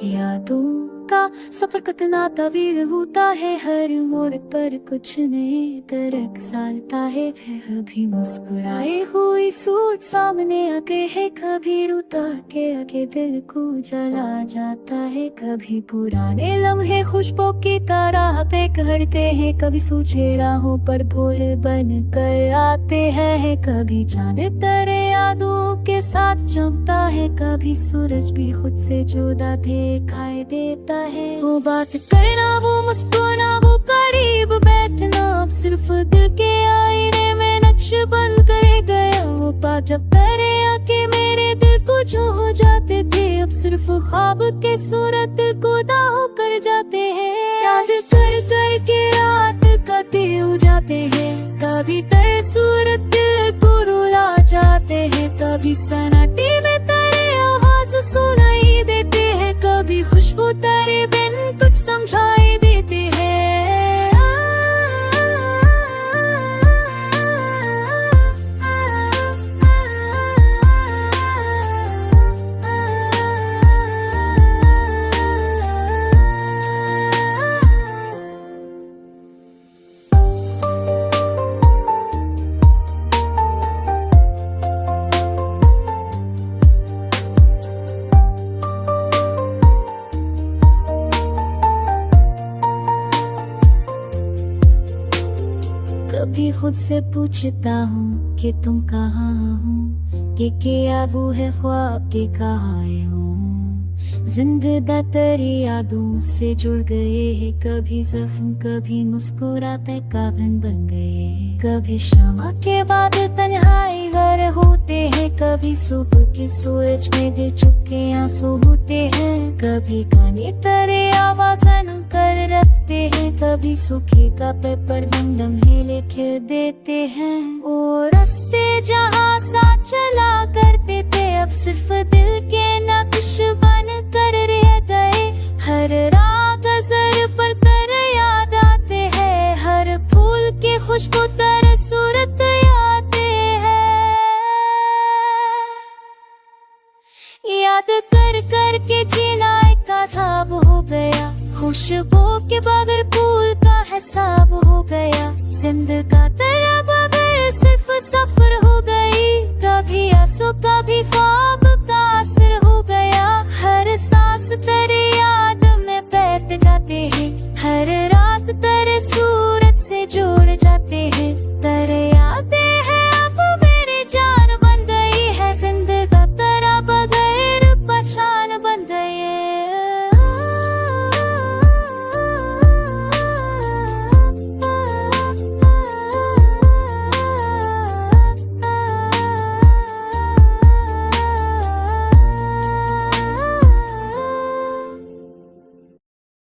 यादों का सफर कितना तवील होता है, हर मोड़ पर कुछ नए तरक सालता है। कभी मुस्कुराए हुई सूरत सामने आके है, कभी रुता के आके दिल को जला जाता है। कभी पुराने लम्हे खुशबू की तरह पे करते हैं, कभी सूझे राहों पर भूल बन कर आते हैं। कभी चांद तारे यादों के साथ चमकता है, कभी सूरज भी खुद से जुदा दिखाई देता है। वो बात करना, वो मुस्कुराना, वो करीब बैठना, अब सिर्फ दिल के आईने में नक्श बन कर गया। वो बात जब तारे आके मेरे दिल को जो हो जाते थे, अब सिर्फ ख्वाब के सूरत दिल को दाहो कर जाते हैं। याद कर कर के रात कटे हो जाते हैं, कभी तेरे सूरत दिल को रुला जाते हैं। कभी सन्नाटे में तेरे आवाज सुनाई देते हैं, कभी खुशबू तेरे बिन कुछ समझाई देते हैं। कभी खुद से पूछता हूँ कि तुम कहाँ हो, कि क्या वो है ख्वाब के कहाँ हूँ। जिंदगी तेरी यादों से जुड़ गए हैं, कभी जख्म कभी मुस्कुराते काबिन बन गए। कभी शमा के बाद तन्हाई घर होते हैं, कभी सुबह के सूरज में भी चुपके आंसू होते हैं। कभी गाने तेरे आवाज़न कर रखते हैं, कभी सूखे का पेपर दम दम ही लिख देते हैं। और रास्ते जहाँ साथ चला करते थे, अब सिर्फ दिल के नक्श बन कर रह गए। हर रात असर पर तेरे याद आते हैं, हर फूल की खुशबू तेरे सूरत आते हैं। याद कर कर के जीना एक अज़ाब हो गया, खुशबू के बगैर फूल का हिसाब हो गया। जिंदगी तेरा बगैर सिर्फ सफर हो गई, कभी आंसू कभी ख्वाब